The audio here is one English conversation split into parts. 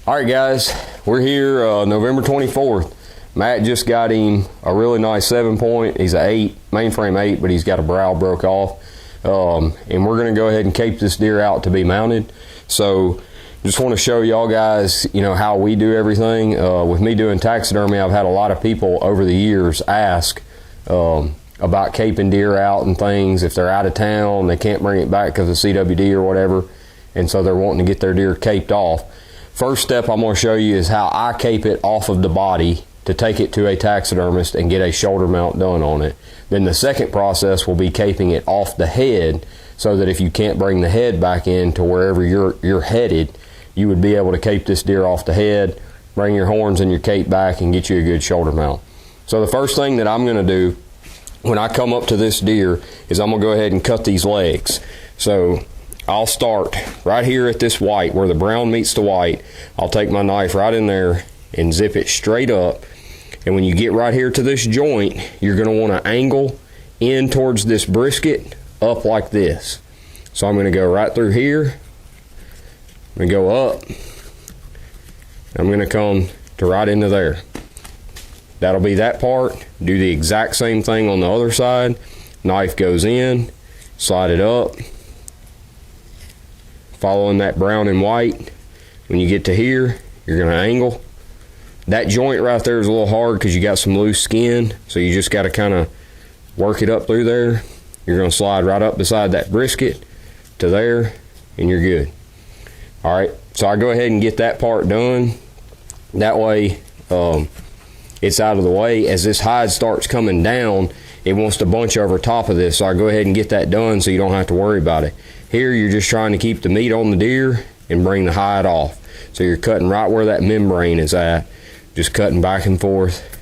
All right, guys, we're here November 24th. Matt just got him a really nice 7-point. He's an 8, mainframe 8, but he's got a brow broke off. And we're going to go ahead and cape this deer out to be mounted. So just want to show y'all guys, how we do everything. With me doing taxidermy, I've had a lot of people over the years ask about caping deer out and things. If they're out of town, they can't bring it back because of CWD or whatever, and so they're wanting to get their deer caped off. First step I'm going to show you is how I cape it off of the body to take it to a taxidermist and get a shoulder mount done on it. Then the second process will be caping it off the head, so that if you can't bring the head back in to wherever you're headed, you would be able to cape this deer off the head, bring your horns and your cape back, and get you a good shoulder mount. So the first thing that I'm going to do when I come up to this deer is I'm going to go ahead and cut these legs. So I'll start right here at this white where the brown meets the white. I'll take my knife right in there and zip it straight up. And when you get right here to this joint, you're going to want to angle in towards this brisket up like this. So I'm going to go right through here. I'm going to go up. I'm going to come to right into there. That'll be that part. Do the exact same thing on the other side. Knife goes in, slide it up, following that brown and white. When you get to here, you're going to angle. That joint right there is a little hard because you got some loose skin, so you just got to kind of work it up through there. You're going to slide right up beside that brisket to there, and you're good. All right, so I go ahead and get that part done. That way it's out of the way. As this hide starts coming down, it wants to bunch over top of this, so I go ahead and get that done so you don't have to worry about it. Here you're just trying to keep the meat on the deer and bring the hide off. So you're cutting right where that membrane is at, just cutting back and forth,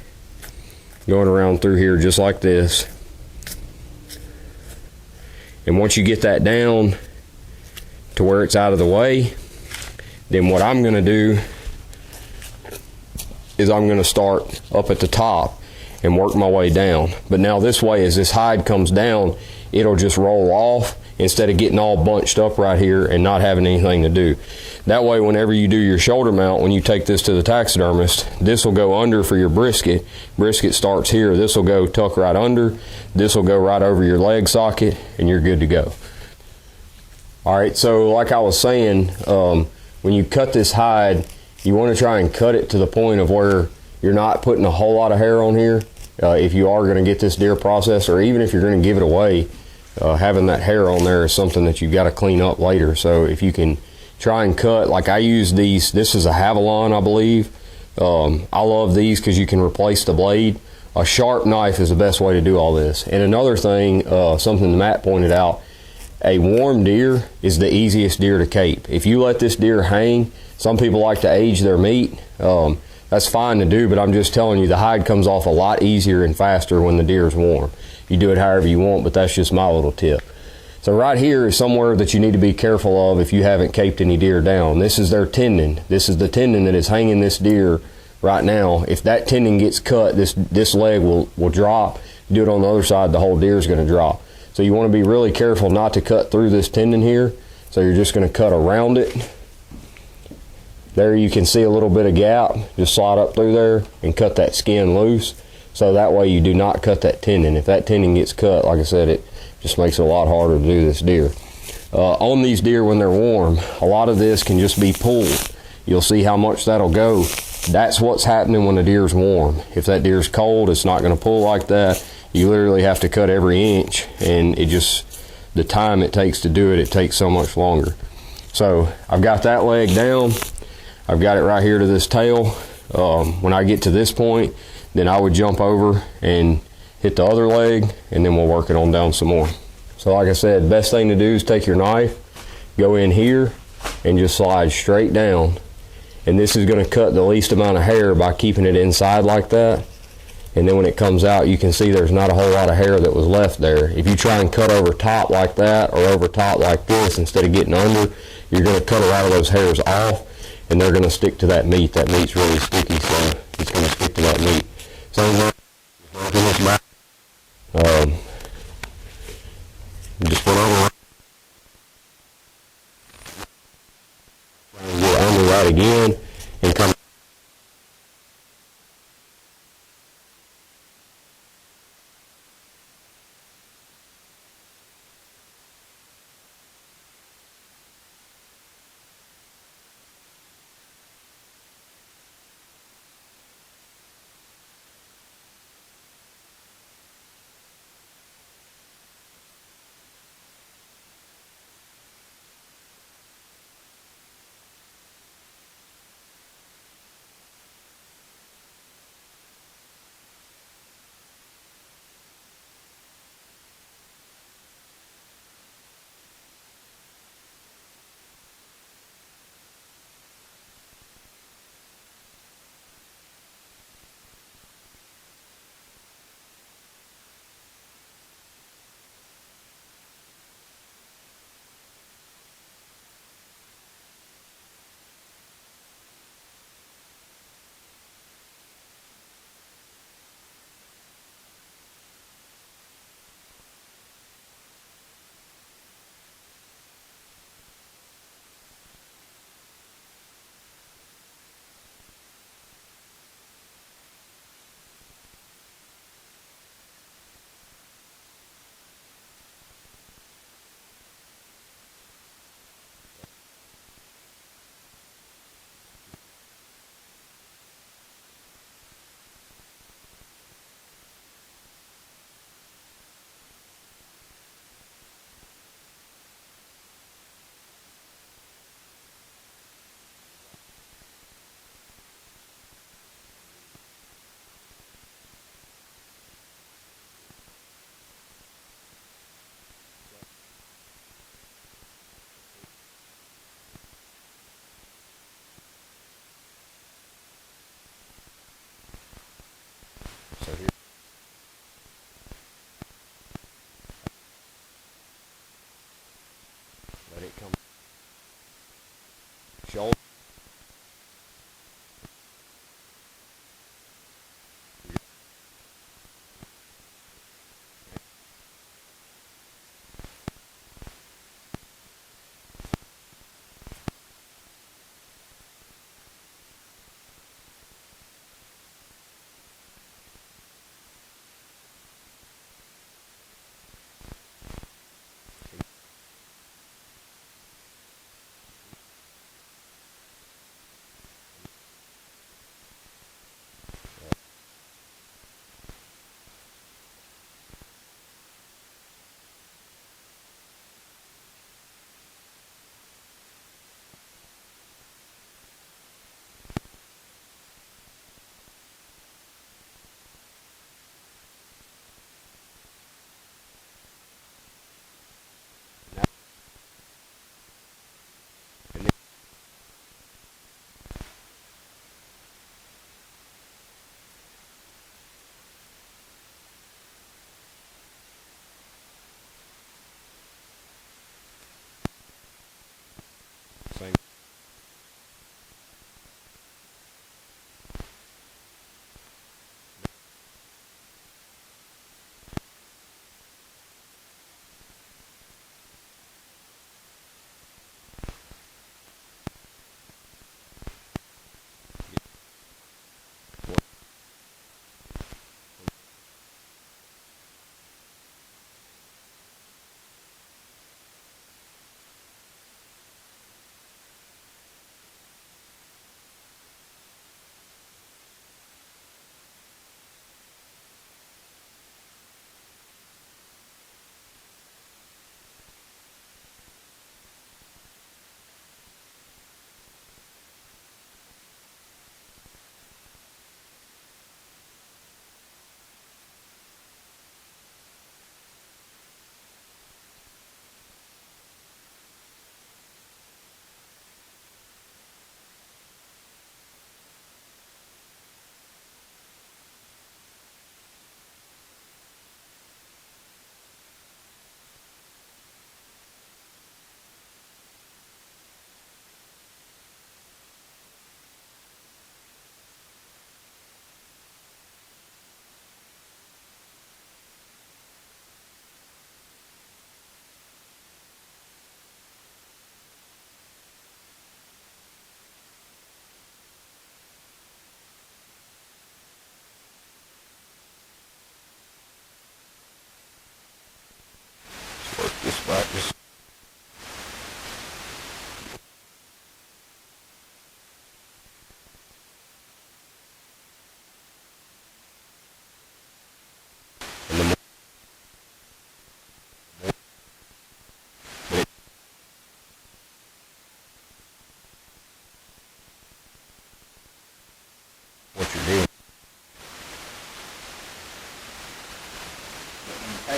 going around through here just like this. And once you get that down to where it's out of the way, then what I'm going to do is I'm going to start up at the top and work my way down. But now this way, as this hide comes down, it'll just roll off instead of getting all bunched up right here and not having anything to do. That way, whenever you do your shoulder mount, when you take this to the taxidermist, this will go under for your brisket. Brisket starts here. This will go tuck right under. This will go right over your leg socket, and you're good to go. All right, so like I was saying, when you cut this hide, you want to try and cut it to the point of where you're not putting a whole lot of hair on here. If you are going to get this deer processed, or even if you're going to give it away, having that hair on there is something that you've got to clean up later. So if you can try and cut, like I use these, this is a Havalon, I believe. I love these because you can replace the blade. A sharp knife is the best way to do all this. And another thing, something Matt pointed out, a warm deer is the easiest deer to cape. If you let this deer hang, some people like to age their meat. That's fine to do, but I'm just telling you, the hide comes off a lot easier and faster when the deer is warm. You do it however you want, but that's just my little tip. So right here is somewhere that you need to be careful of if you haven't caped any deer down. This is their tendon. This is the tendon that is hanging this deer right now. If that tendon gets cut, this leg will drop. Do it on the other side, the whole deer is going to drop. So you want to be really careful not to cut through this tendon here. So you're just going to cut around it. There you can see a little bit of gap. Just slide up through there and cut that skin loose. So that way you do not cut that tendon. If that tendon gets cut, like I said, it just makes it a lot harder to do this deer. On these deer when they're warm, a lot of this can just be pulled. You'll see how much that'll go. That's what's happening when the deer's warm. If that deer's cold, it's not going to pull like that. You literally have to cut every inch, and the time it takes to do it, it takes so much longer. So I've got that leg down. I've got it right here to this tail. When I get to this point, then I would jump over and hit the other leg, and then we'll work it on down some more. So like I said, best thing to do is take your knife, go in here, and just slide straight down. And this is going to cut the least amount of hair by keeping it inside like that. And then when it comes out, you can see there's not a whole lot of hair that was left there. If you try and cut over top like that, or over top like this, instead of getting under, you're going to cut a lot of those hairs off, and they're going to stick to that meat. That meat's really sticky, so it's going to stick to that meat. So just put over right again, and come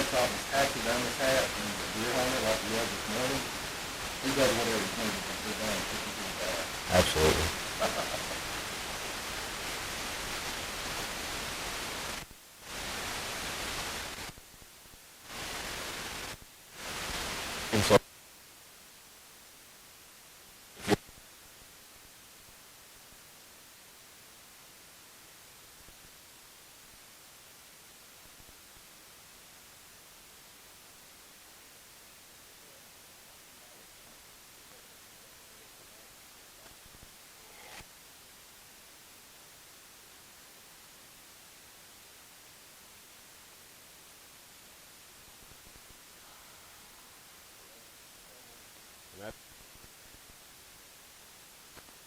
once I was taxidermist hat and the deer hunter like we had this morning, he does whatever he's needed to do done to keep it bad. Absolutely. And so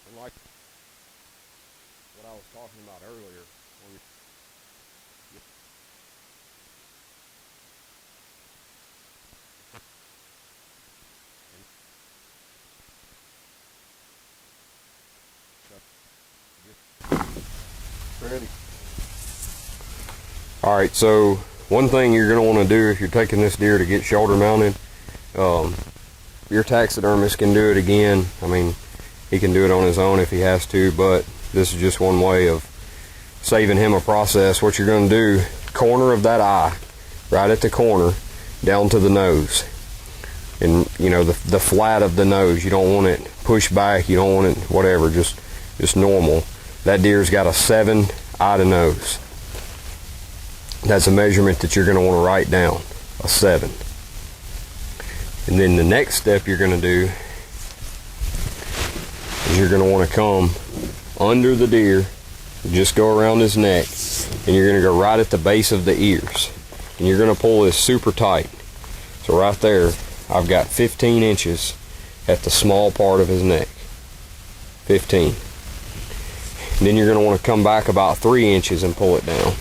and like what I was talking about earlier, when you Ready? All right, so one thing you're going to want to do if you're taking this deer to get shoulder mounted, your taxidermist can do it again. I mean, he can do it on his own if he has to, but this is just one way of saving him a process. What you're going to do, corner of that eye, right at the corner, down to the nose. And, you know, the flat of the nose. You don't want it pushed back. You don't want it whatever, just normal. That deer's got a 7 eye to nose. That's a measurement that you're going to want to write down, a 7. And then the next step you're going to do is you're going to want to come under the deer, just go around his neck, and you're going to go right at the base of the ears. And you're going to pull this super tight. So right there, I've got 15 inches at the small part of his neck. 15. And then you're going to want to come back about 3 inches and pull it down.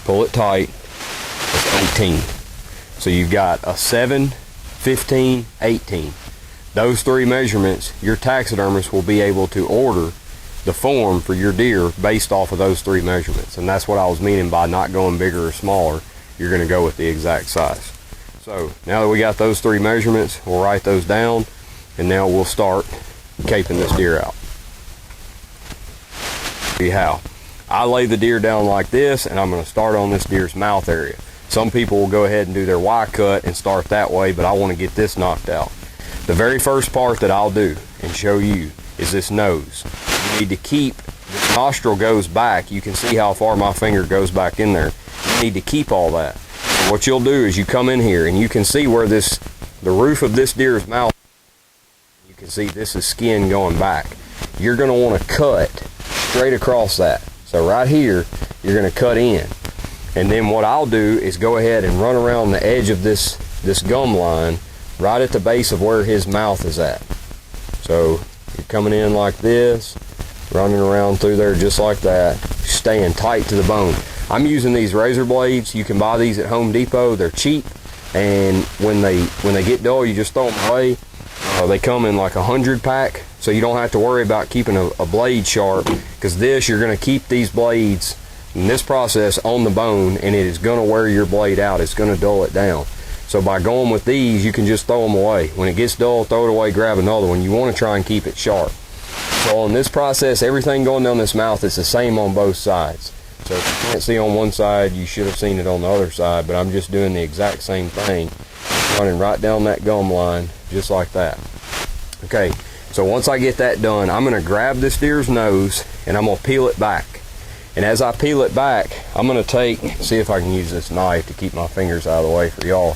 Pull it tight. That's 18. So you've got a 7, 15, 18. Those 3 measurements, your taxidermist will be able to order the form for your deer based off of those 3 measurements. And that's what I was meaning by not going bigger or smaller. You're going to go with the exact size. So now that we got those 3 measurements, we'll write those down, and now we'll start caping this deer out. See how I lay the deer down like this, and I'm going to start on this deer's mouth area. Some people will go ahead and do their Y cut and start that way, but I want to get this knocked out. The very first part that I'll do and show you is this nose. You need to keep, the nostril goes back. You can see how far my finger goes back in there. You need to keep all that. And what you'll do is you come in here and you can see where the roof of this deer's mouth, you can see this is skin going back. You're going to want to cut straight across that. So right here, you're going to cut in. And then what I'll do is go ahead and run around the edge of this gum line right at the base of where his mouth is at. So you're coming in like this, running around through there just like that, staying tight to the bone. I'm using these razor blades. You can buy these at Home Depot. They're cheap, and when they get dull, you just throw them away. They come in like a 100 pack, so you don't have to worry about keeping a blade sharp, because you're going to keep these blades in this process on the bone, and it is going to wear your blade out. It's going to dull it down. So by going with these, you can just throw them away. When it gets dull, throw it away, grab another one. You want to try and keep it sharp. So on this process, everything going down this mouth is the same on both sides. So if you can't see on one side, you should have seen it on the other side, but I'm just doing the exact same thing, running right down that gum line, just like that. Okay, so once I get that done, I'm going to grab this deer's nose, and I'm going to peel it back. And as I peel it back, I'm going to see if I can use this knife to keep my fingers out of the way for y'all.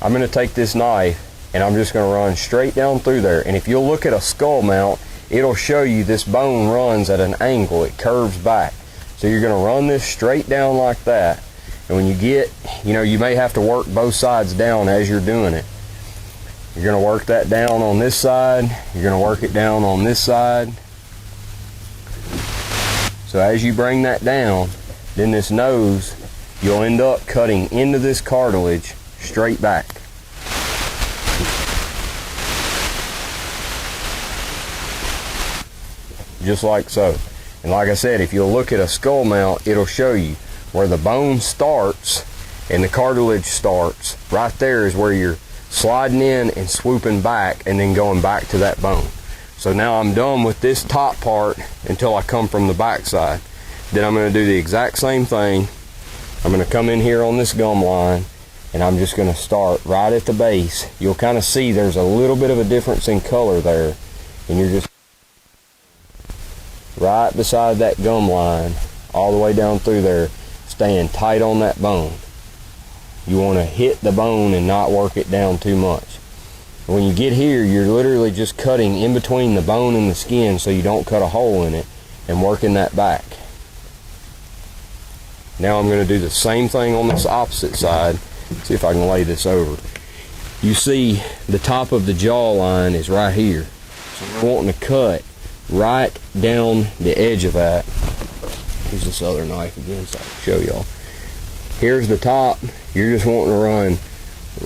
I'm going to take this knife, and I'm just going to run straight down through there. And if you'll look at a skull mount, it'll show you this bone runs at an angle. It curves back. So you're going to run this straight down like that. And when you get, you may have to work both sides down as you're doing it. You're going to work that down on this side. You're going to work it down on this side. So as you bring that down, then this nose, you'll end up cutting into this cartilage straight back. Just like so. And like I said, if you'll look at a skull mount, it'll show you where the bone starts and the cartilage starts. Right there is where you're sliding in and swooping back and then going back to that bone. So now I'm done with this top part until I come from the back side. Then I'm going to do the exact same thing. I'm going to come in here on this gum line, and I'm just going to start right at the base. You'll kind of see there's a little bit of a difference in color there, and you're just right beside that gum line all the way down through there, staying tight on that bone. You want to hit the bone and not work it down too much. When you get here, you're literally just cutting in between the bone and the skin so you don't cut a hole in it, and working that back. Now I'm going to do the same thing on this opposite side. See if I can lay this over. You see the top of the jaw line is right here. So we're wanting to cut right down the edge of that. Use this other knife again so I can show y'all. Here's the top. You're just wanting to run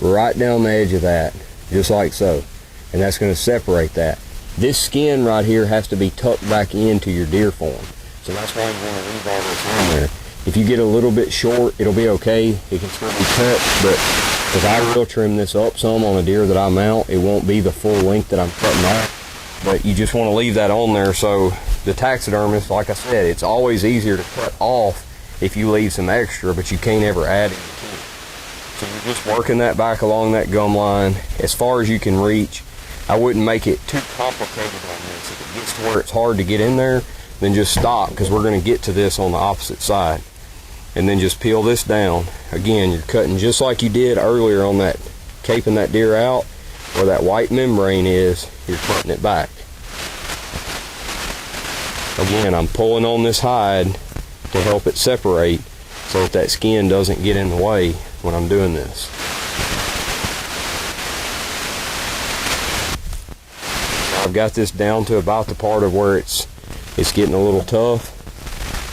right down the edge of that, just like so. And that's going to separate that. This skin right here has to be tucked back into your deer form. So that's why you want to leave all this in there. If you get a little bit short, it'll be okay. It can still be cut, but if I will trim this up some on a deer that I mount, it won't be the full length that I'm cutting off. But you just want to leave that on there so the taxidermist, like I said, it's always easier to cut off if you leave some extra, but you can't ever add it. So you're just working that back along that gum line as far as you can reach. I wouldn't make it too complicated on this. If it gets to where it's hard to get in there, then just stop, because we're going to get to this on the opposite side. And then just peel this down. Again, you're cutting just like you did earlier on that, caping that deer out, where that white membrane is, you're cutting it back. Again, I'm pulling on this hide to help it separate so that skin doesn't get in the way when I'm doing this. I've got this down to about the part of where it's getting a little tough.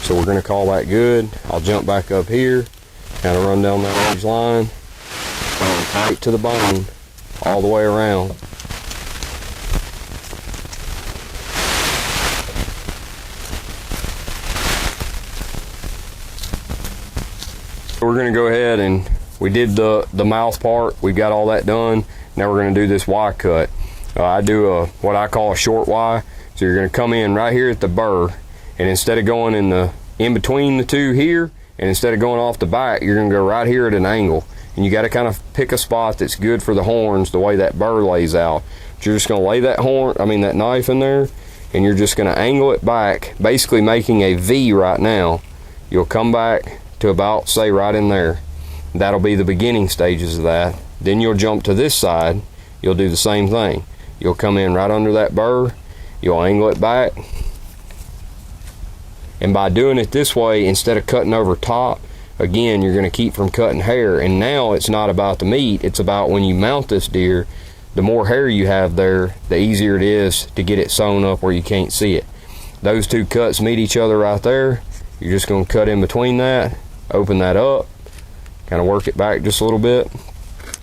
So we're going to call that good. I'll jump back up here, kind of run down that edge line, tight to the bone, all the way around. We're going to go ahead and we did the mouth part. We've got all that done. Now we're going to do this Y cut. I do what I call a short Y. So you're going to come in right here at the burr, and instead of going in between the two here, and instead of going off the back, you're going to go right here at an angle. And you got to kind of pick a spot that's good for the horns, the way that burr lays out. You're just going to lay that knife in there, and you're just going to angle it back, basically making a V right now. You'll come back to about, say, right in there. That'll be the beginning stages of that. Then you'll jump to this side. You'll do the same thing. You'll come in right under that burr. You'll angle it back. And by doing it this way, instead of cutting over top, again, you're going to keep from cutting hair. And now it's not about the meat. It's about when you mount this deer, the more hair you have there, the easier it is to get it sewn up where you can't see it. Those two cuts meet each other right there. You're just going to cut in between that, open that up, kind of work it back just a little bit.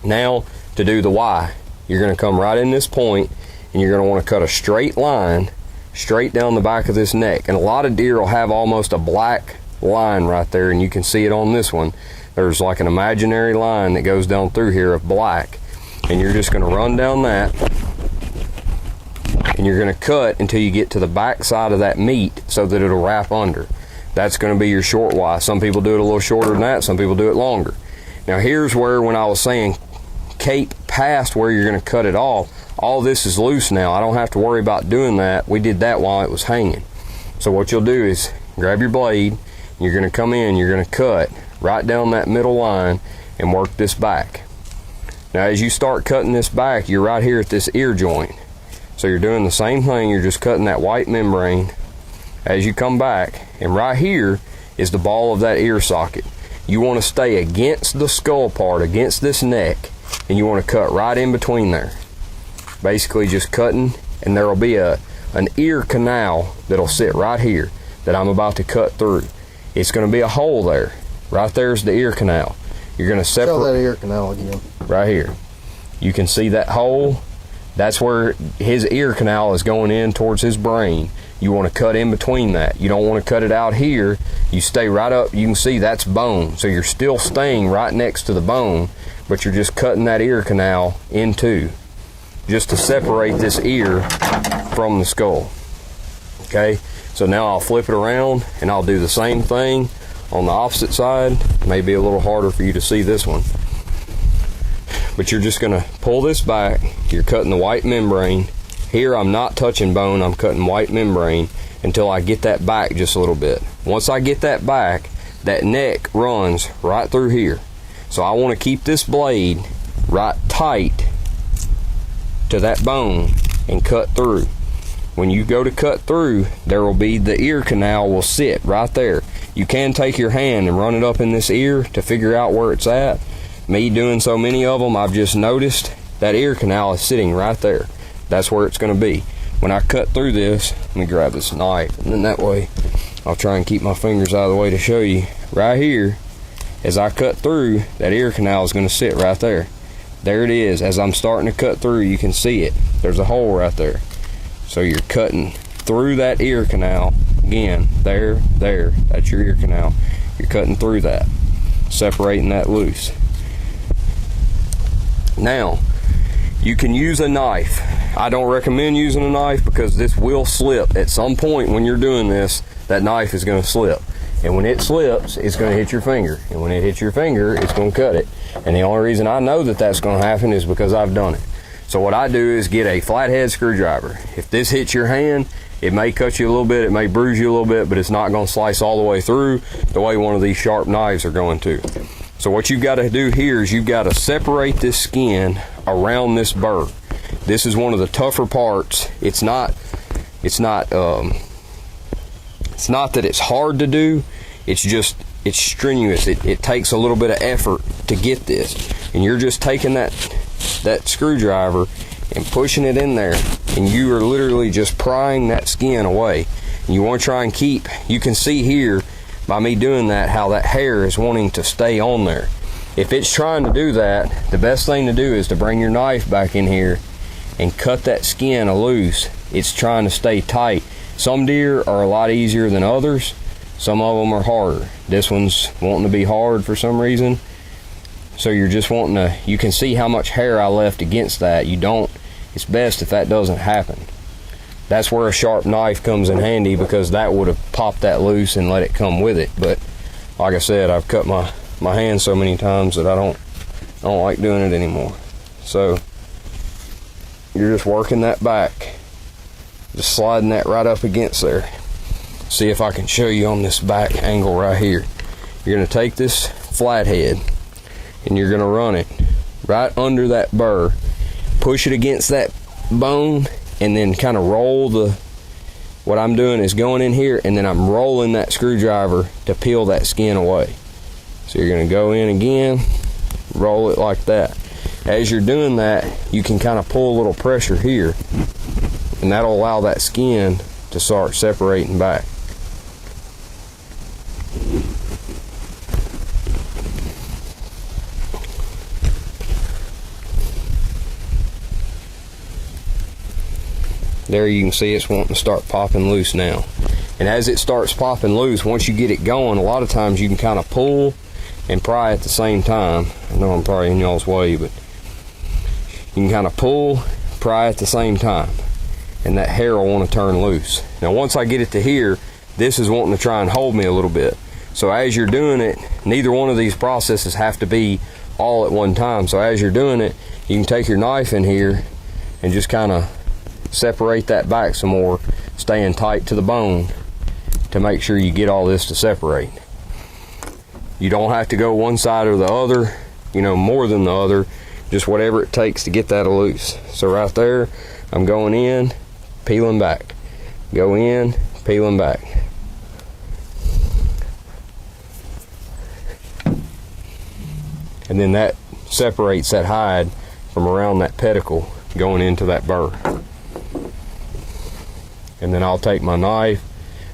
Now, to do the Y, you're going to come right in this point, and you're going to want to cut a straight line straight down the back of this neck. And a lot of deer will have almost a black line right there, and you can see it on this one. There's like an imaginary line that goes down through here of black, and you're just going to run down that, and you're going to cut until you get to the back side of that meat so that it'll wrap under. That's going to be your short Y. Some people do it a little shorter than that, some people do it longer. Now here's where, when I was saying cape past where you're going to cut it off, all this is loose now. I don't have to worry about doing that. We did that while it was hanging. So what you'll do is grab your blade, you're going to come in, you're going to cut right down that middle line and work this back. Now as you start cutting this back, you're right here at this ear joint. So you're doing the same thing, you're just cutting that white membrane as you come back, and right here is the ball of that ear socket. You want to stay against the skull part, against this neck, and you want to cut right in between there. Basically just cutting, and there will be an ear canal that'll sit right here that I'm about to cut through. It's going to be a hole there. Right there's the ear canal. You're going to separate. Show that ear canal again. Right here. You can see that hole. That's where his ear canal is going in towards his brain. you want to cut in between that. You don't want to cut it out here. You stay right up. You can see that's bone. So you're still staying right next to the bone, but you're just cutting that ear canal in two, just to separate this ear from the skull. Okay, so now I'll flip it around and I'll do the same thing on the opposite side. Maybe a little harder for you to see this one. But you're just going to pull this back. You're cutting the white membrane. Here I'm not touching bone, I'm cutting white membrane until I get that back just a little bit. Once I get that back, that neck runs right through here. So I want to keep this blade right tight to that bone and cut through. When you go to cut through, there will be, the ear canal will sit right there. You can take your hand and run it up in this ear to figure out where it's at. Me doing so many of them, I've just noticed that ear canal is sitting right there. That's where it's going to be. When I cut through this, let me grab this knife, and then that way I'll try and keep my fingers out of the way to show you. Right here, as I cut through, that ear canal is going to sit right there. There it is. As I'm starting to cut through, you can see it. There's a hole right there. So you're cutting through that ear canal. Again, there, that's your ear canal. You're cutting through that, separating that loose. Now, you can use a knife. I don't recommend using a knife because this will slip. At some point when you're doing this, that knife is going to slip. And when it slips, it's going to hit your finger. And when it hits your finger, it's going to cut it. And the only reason I know that that's going to happen is because I've done it. So what I do is get a flathead screwdriver. If this hits your hand, it may cut you a little bit, it may bruise you a little bit, but it's not going to slice all the way through the way one of these sharp knives are going to. So what you've got to do here is you've got to separate this skin around this burr. This is one of the tougher parts. It's not that it's hard to do. It's just, it's strenuous. It takes a little bit of effort to get this. And you're just taking that screwdriver and pushing it in there, and you are literally just prying that skin away. And you want to try and keep, you can see here by me doing that how that hair is wanting to stay on there. If it's trying to do that, the best thing to do is to bring your knife back in here and cut that skin loose. It's trying to stay tight. Some deer are a lot easier than others. Some of them are harder. This one's wanting to be hard for some reason. So you're just wanting to, you can see how much hair I left against that. It's best if that doesn't happen. That's where a sharp knife comes in handy, because that would have popped that loose and let it come with it. But like I said, I've cut my hand so many times that I don't like doing it anymore. So you're just working that back, just sliding that right up against there. See if I can show you on this back angle right here. You're going to take this flathead and you're going to run it right under that burr, push it against that bone, and then kind of roll what I'm doing is going in here, and then I'm rolling that screwdriver to peel that skin away. So you're going to go in again, roll it like that. As you're doing that, you can kind of pull a little pressure here, and that'll allow that skin to start separating back. There you can see it's wanting to start popping loose now. And as it starts popping loose, once you get it going, a lot of times you can kind of pull and pry at the same time. I know I'm probably in y'all's way, but you can kind of pull, pry at the same time, and that hair will want to turn loose. Now once I get it to here, this is wanting to try and hold me a little bit. So as you're doing it, neither one of these processes have to be all at one time. So as you're doing it, you can take your knife in here and just kind of separate that back some more, staying tight to the bone to make sure you get all this to separate. You don't have to go one side or the other, more than the other, just whatever it takes to get that loose. So right there, I'm going in, peeling back, go in, peeling back. And then that separates that hide from around that pedicle going into that burr. And then I'll take my knife,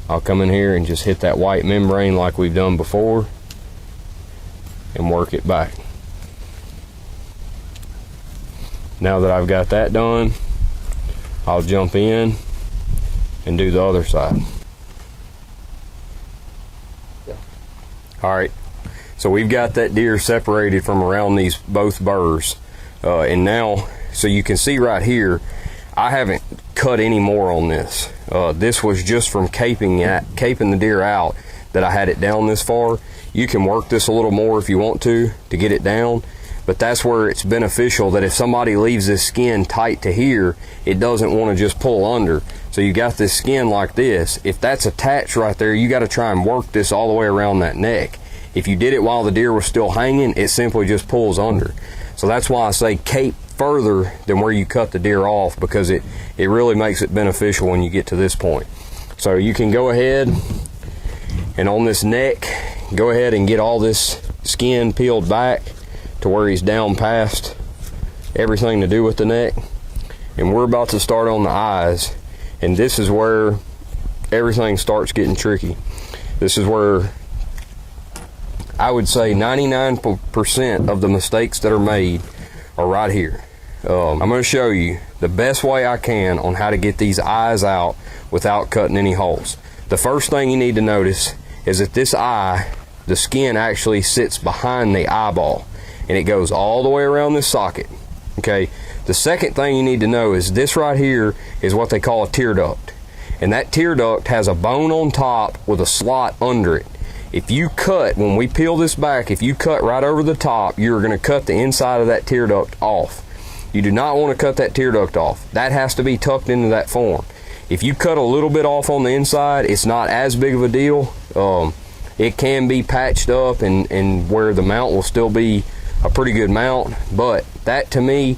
I'll come in here and just hit that white membrane like we've done before and work it back. Now that I've got that done, I'll jump in and do the other side. All right, so we've got that deer separated from around these both burrs, and now, so you can see right here, I haven't cut any more on this. This was just from caping the deer out that I had it down this far. You can work this a little more if you want to get it down, but that's where it's beneficial that if somebody leaves this skin tight to here, it doesn't want to just pull under. So you got this skin like this. If that's attached right there, you got to try and work this all the way around that neck. If you did it while the deer was still hanging, it simply just pulls under. So that's why I say cape further than where you cut the deer off, because it really makes it beneficial when you get to this point. So you can go ahead and on this neck, go ahead and get all this skin peeled back to where he's down past everything to do with the neck. And we're about to start on the eyes, and this is where everything starts getting tricky. This is where I would say 99% of the mistakes that are made are right here. I'm going to show you the best way I can on how to get these eyes out without cutting any holes. The first thing you need to notice is that this eye, the skin actually sits behind the eyeball, and it goes all the way around this socket. Okay. The second thing you need to know is this right here is what they call a tear duct, and that tear duct has a bone on top with a slot under it. If you cut, when we peel this back, if you cut right over the top, you're going to cut the inside of that tear duct off. You do not want to cut that tear duct off. That has to be tucked into that form. If you cut a little bit off on the inside, it's not as big of a deal. It can be patched up and where the mount will still be a pretty good mount, but that, to me,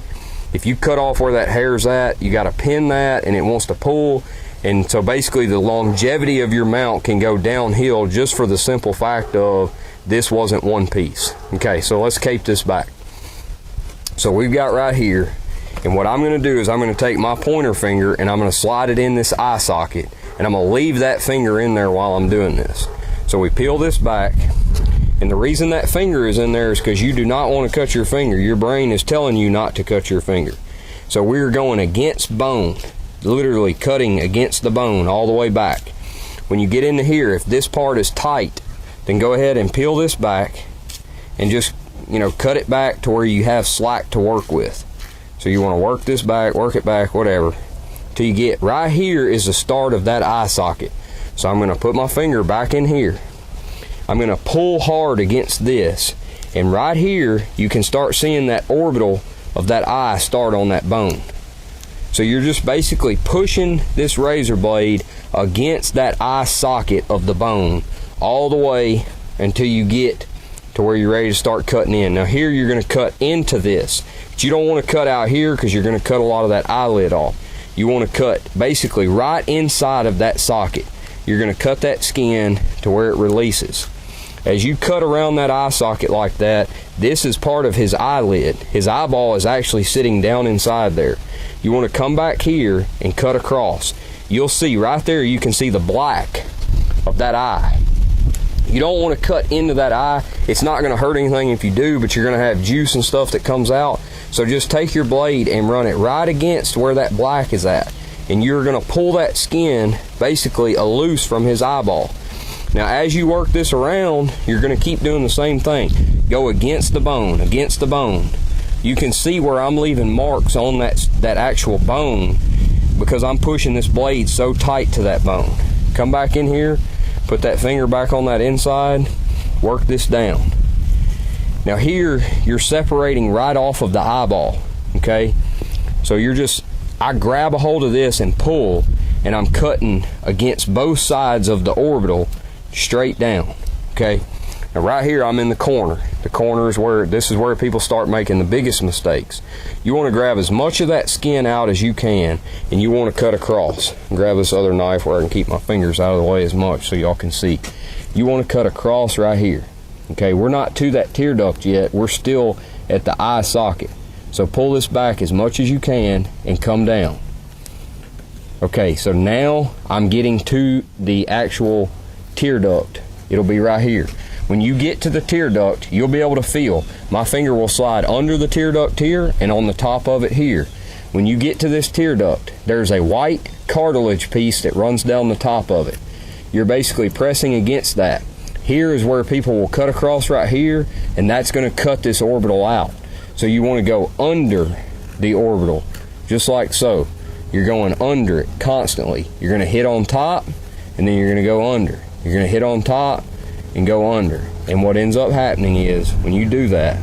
if you cut off where that hair's at, you got to pin that and it wants to pull, and so basically the longevity of your mount can go downhill just for the simple fact of this wasn't one piece. Okay, so let's cape this back. So we've got right here, and what I'm going to do is I'm going to take my pointer finger and I'm going to slide it in this eye socket, and I'm going to leave that finger in there while I'm doing this. So we peel this back, and the reason that finger is in there is because you do not want to cut your finger. Your brain is telling you not to cut your finger. So we're going against bone, literally cutting against the bone all the way back. When you get into here, if this part is tight, then go ahead and peel this back and just, cut it back to where you have slack to work with. So you want to work this back, work it back, whatever, till you get right here is the start of that eye socket. So I'm going to put my finger back in here. I'm going to pull hard against this, and right here you can start seeing that orbital of that eye start on that bone. So you're just basically pushing this razor blade against that eye socket of the bone all the way until you get to where you're ready to start cutting in. Now here you're going to cut into this, but you don't want to cut out here because you're going to cut a lot of that eyelid off. You want to cut basically right inside of that socket. You're going to cut that skin to where it releases. As you cut around that eye socket like that, this is part of his eyelid. His eyeball is actually sitting down inside there. You want to come back here and cut across. You'll see right there, you can see the black of that eye. You don't want to cut into that eye. It's not going to hurt anything if you do, but you're going to have juice and stuff that comes out. So just take your blade and run it right against where that black is at, and you're going to pull that skin basically loose from his eyeball. Now as you work this around, you're going to keep doing the same thing. Go against the bone, against the bone. You can see where I'm leaving marks on that actual bone because I'm pushing this blade so tight to that bone. Come back in here, put that finger back on that inside, work this down. Now here, you're separating right off of the eyeball, okay? So I grab a hold of this and pull, and I'm cutting against both sides of the orbital straight down, okay? Now right here I'm in the corner. The corner is where people start making the biggest mistakes. You want to grab as much of that skin out as you can, and you want to cut across. Grab this other knife where I can keep my fingers out of the way as much so y'all can see. You want to cut across right here, okay? We're not to that tear duct yet. We're still at the eye socket. So pull this back as much as you can and come down. Okay, so now I'm getting to the actual tear duct. It'll be right here. When you get to the tear duct, you'll be able to feel my finger will slide under the tear duct here and on the top of it here. When you get to this tear duct, there's a white cartilage piece that runs down the top of it. You're basically pressing against that. Here is where people will cut across right here, and that's going to cut this orbital out. So you want to go under the orbital, just like so. You're going under it constantly. You're going to hit on top, and then you're going to go under. You're going to hit on top and go under. And what ends up happening is, when you do that,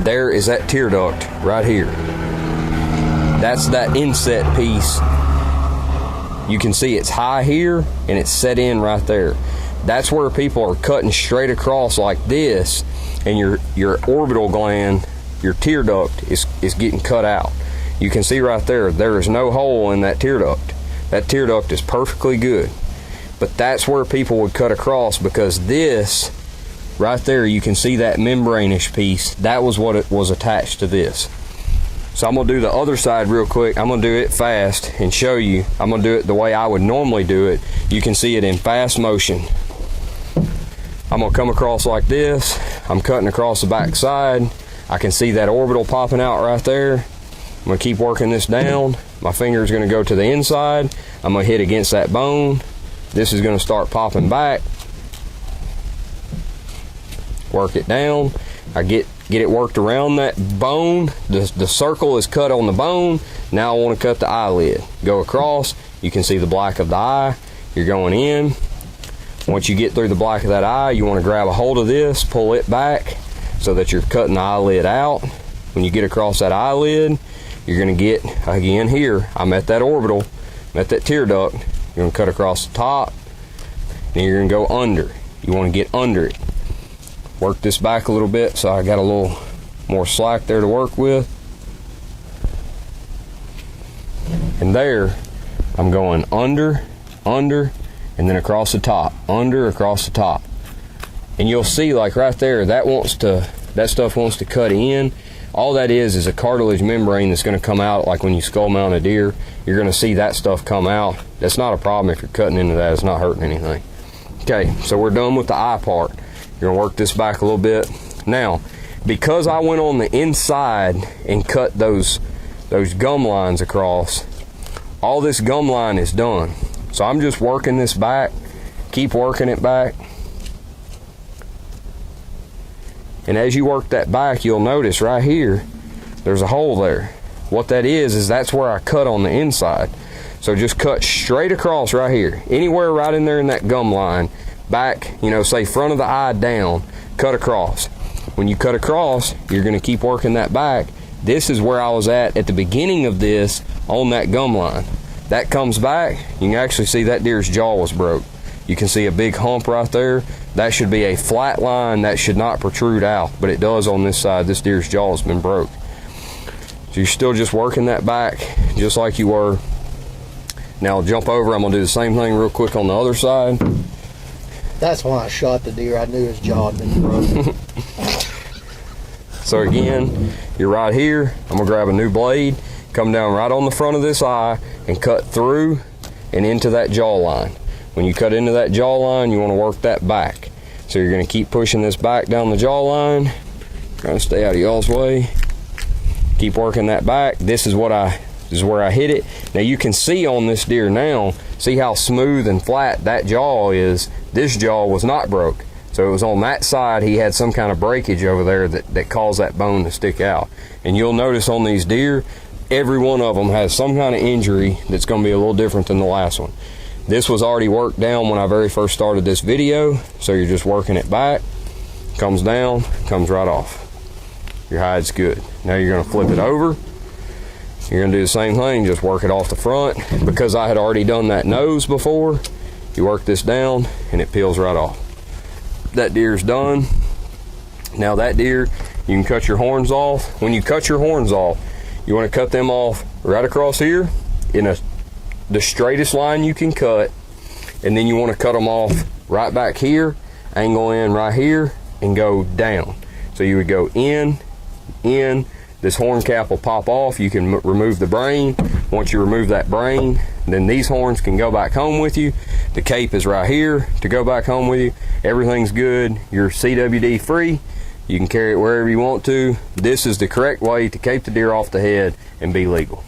there is that tear duct right here. That's that inset piece. You can see it's high here and it's set in right there. That's where people are cutting straight across like this, and your orbital gland, your tear duct is getting cut out. You can see right there, there is no hole in that tear duct. That tear duct is perfectly good. But that's where people would cut across, because this right there, you can see that membrane-ish piece. That was what it was attached to this. So I'm going to do the other side real quick. I'm going to do it fast and show you. I'm going to do it the way I would normally do it. You can see it in fast motion. I'm going to come across like this. I'm cutting across the back side. I can see that orbital popping out right there. I'm going to keep working this down. My finger is going to go to the inside. I'm going to hit against that bone. This is going to start popping back. Work it down. I get it worked around that bone. The circle is cut on the bone. Now I want to cut the eyelid. Go across. You can see the black of the eye. You're going in. Once you get through the black of that eye, you want to grab a hold of this, pull it back so that you're cutting the eyelid out. When you get across that eyelid, you're going to get, again here, I'm at that orbital, I'm at that tear duct. You're going to cut across the top. Then you're going to go under. You want to get under it. Work this back a little bit so I got a little more slack there to work with. And there, I'm going under, and then across the top, under, across the top. And you'll see, like right there, that stuff wants to cut in. All that is a cartilage membrane that's going to come out. Like when you skull mount a deer, you're going to see that stuff come out. That's not a problem if you're cutting into that. It's not hurting anything. Okay, so we're done with the eye part. You're gonna work this back a little bit. Now, because I went on the inside and cut those gum lines across, all this gum line is done. So I'm just working this back, keep working it back. And as you work that back, you'll notice right here, there's a hole there. What that is that's where I cut on the inside. So just cut straight across right here. Anywhere right in there in that gum line. Back, say front of the eye down, cut across. When you cut across, you're going to keep working that back. This is where I was at the beginning of this on that gum line. That comes back, you can actually see that deer's jaw was broke. You can see a big hump right there. That should be a flat line. That should not protrude out, but it does on this side. This deer's jaw has been broke. So you're still just working that back just like you were. Now I'll jump over. I'm going to do the same thing real quick on the other side. That's when I shot the deer. I knew his jaw had been broken. So again, you're right here. I'm gonna grab a new blade, come down right on the front of this eye and cut through and into that jaw line. When you cut into that jaw line, you want to work that back. So you're gonna keep pushing this back down the jaw line, trying to stay out of y'all's way. Keep working that back. This is where I hit it. Now you can see on this deer now, see how smooth and flat that jaw is. This jaw was not broke. So it was on that side, he had some kind of breakage over there that caused that bone to stick out. And you'll notice on these deer, every one of them has some kind of injury that's going to be a little different than the last one. This was already worked down when I very first started this video. So you're just working it back, comes down, comes right off. Your hide's good. Now you're going to flip it over. You're going to do the same thing, just work it off the front. Because I had already done that nose before, you work this down and it peels right off. That deer's done. Now that deer, you can cut your horns off. When you cut your horns off, you want to cut them off right across here in the straightest line you can cut. And then you want to cut them off right back here, angle in right here, and go down. So you would go in, this horn cap will pop off. You can remove the brain. Once you remove that brain, then these horns can go back home with you. The cape is right here to go back home with you. Everything's good. You're CWD free. You can carry it wherever you want to. This is the correct way to cape the deer off the head and be legal.